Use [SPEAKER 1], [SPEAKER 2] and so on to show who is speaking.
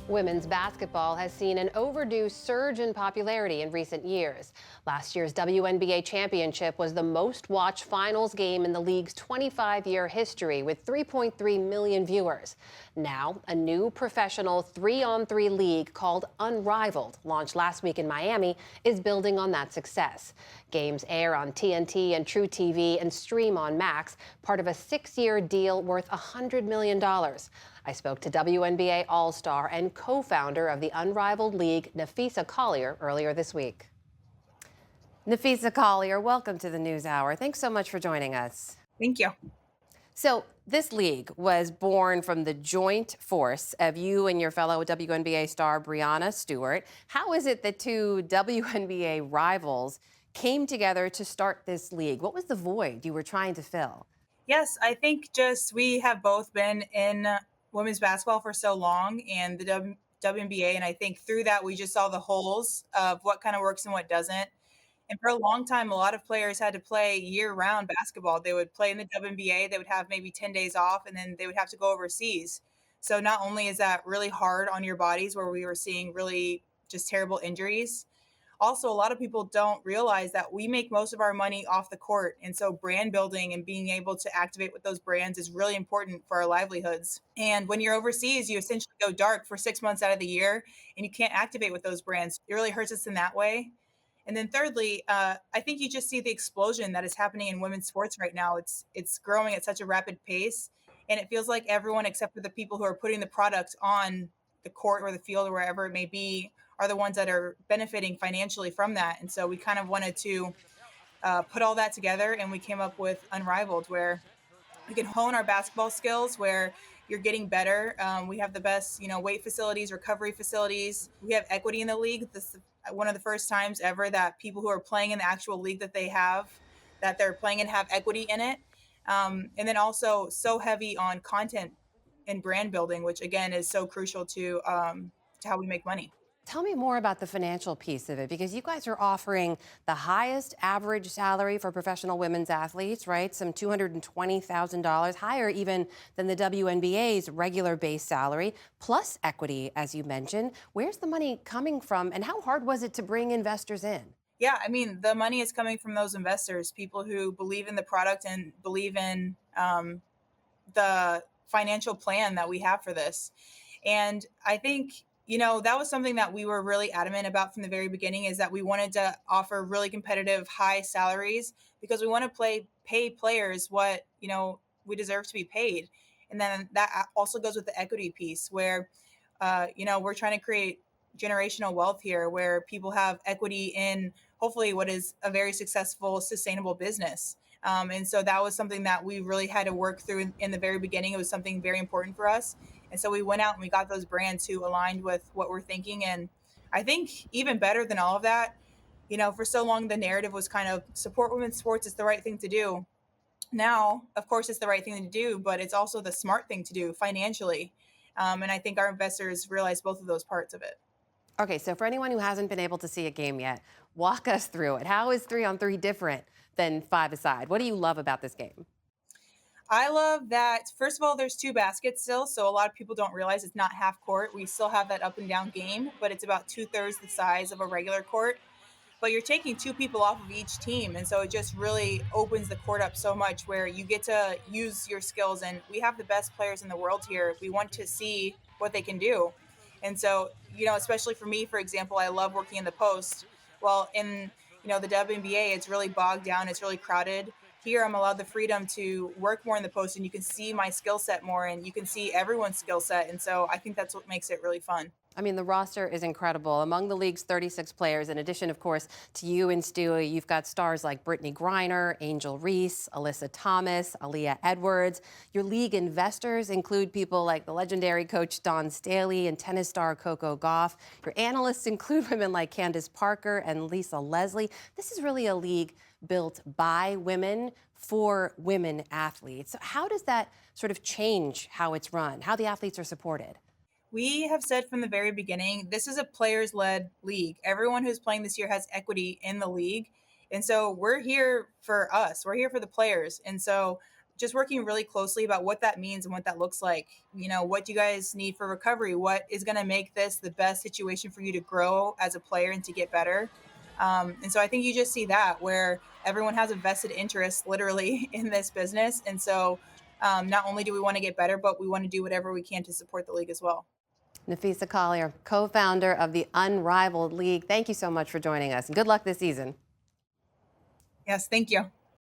[SPEAKER 1] Women's basketball has seen an overdue surge in popularity in recent years. Last year's WNBA championship was the most watched finals game in the league's 25-year history with 3.3 million viewers. Now, a new professional 3-on-3 league called Unrivaled, launched last week in Miami, is building on that success. Games air on TNT and True TV and stream on Max, part of a 6-year deal worth $100 million. I spoke to WNBA All-Star and co-founder of the Unrivaled League, Napheesa Collier, earlier this week. Napheesa Collier, welcome to the NewsHour. Thanks so much for joining us.
[SPEAKER 2] Thank you.
[SPEAKER 1] So this league was born from the joint force of you and your fellow WNBA star, Breanna Stewart. How is it that two WNBA rivals came together to start this league? What was the void you were trying to fill?
[SPEAKER 2] Yes, I think just we have both been in women's basketball for so long and the WNBA, and I think through that we just saw the holes of what kind of works and what doesn't. And for a long time, a lot of players had to play year-round basketball. They would play in the WNBA, they would have maybe 10 days off, and then they would have to go overseas. So not only is that really hard on your bodies, where we were seeing really just terrible injuries, also a lot of people don't realize that we make most of our money off the court, and so brand building and being able to activate with those brands is really important for our livelihoods. And when you're overseas, you essentially go dark for 6 months out of the year and you can't activate with those brands. It really hurts us in that way. And then thirdly, I think you just see the explosion that is happening in women's sports right now. It's growing at such a rapid pace, and it feels like everyone except for the people who are putting the product on the court or the field or wherever it may be are the ones that are benefiting financially from that. And so we kind of wanted to put all that together, and we came up with Unrivaled, where we can hone our basketball skills, where you're getting better. We have the best, weight facilities, recovery facilities. We have equity in the league. This is one of the first times ever that people who are playing in the actual league that they're playing and have equity in it. And then also so heavy on content and brand building, which again is so crucial to how we make money.
[SPEAKER 1] Tell me more about the financial piece of it, because you guys are offering the highest average salary for professional women's athletes, right? Some $220,000, higher even than the WNBA's regular base salary, plus equity, as you mentioned. Where's the money coming from, and how hard was it to bring investors in?
[SPEAKER 2] Yeah, I mean, the money is coming from those investors, people who believe in the product and believe in the financial plan that we have for this. And I think, that was something that we were really adamant about from the very beginning, is that we wanted to offer really competitive high salaries because we want to pay players what, we deserve to be paid. And then that also goes with the equity piece where, we're trying to create generational wealth here where people have equity in hopefully what is a very successful, sustainable business. And so that was something that we really had to work through in the very beginning. It was something very important for us. And so we went out and we got those brands who aligned with what we're thinking. And I think even better than all of that, for so long, the narrative was kind of support women's sports. It's the right thing to do. Now, of course, it's the right thing to do, but it's also the smart thing to do financially. And I think our investors realize both of those parts of it.
[SPEAKER 1] Okay, so for anyone who hasn't been able to see a game yet, walk us through it. How is 3-on-3 different than five-a-side? What do you love about this game?
[SPEAKER 2] I love that, first of all, there's two baskets still. So a lot of people don't realize it's not half court. We still have that up and down game, but it's about two-thirds the size of a regular court. But you're taking two people off of each team. And so it just really opens the court up so much where you get to use your skills. And we have the best players in the world here. We want to see what they can do. And so, especially for me, for example, I love working in the post. Well, in, the WNBA, it's really bogged down. It's really crowded. Here, I'm allowed the freedom to work more in the post, and you can see my skill set more, and you can see everyone's skill set. And so I think that's what makes it really fun.
[SPEAKER 1] I mean, the roster is incredible. Among the league's 36 players, in addition, of course, to you and Stewie, you've got stars like Brittany Griner, Angel Reese, Alyssa Thomas, Aaliyah Edwards. Your league investors include people like the legendary coach Dawn Staley and tennis star Coco Gauff. Your analysts include women like Candace Parker and Lisa Leslie. This is really a league built by women for women athletes. So how does that sort of change how it's run, how the athletes are supported?
[SPEAKER 2] We have said from the very beginning, this is a players led league. Everyone who's playing this year has equity in the league. And so we're here for us, we're here for the players. And so just working really closely about what that means and what that looks like. What do you guys need for recovery? What is going to make this the best situation for you to grow as a player and to get better? And so I think you just see that where everyone has a vested interest literally in this business. And so not only do we want to get better, but we want to do whatever we can to support the league as well.
[SPEAKER 3] Nafisa Collier, co-founder of the Unrivaled League. Thank you so much for joining us. Good luck this season.
[SPEAKER 2] Yes, thank you.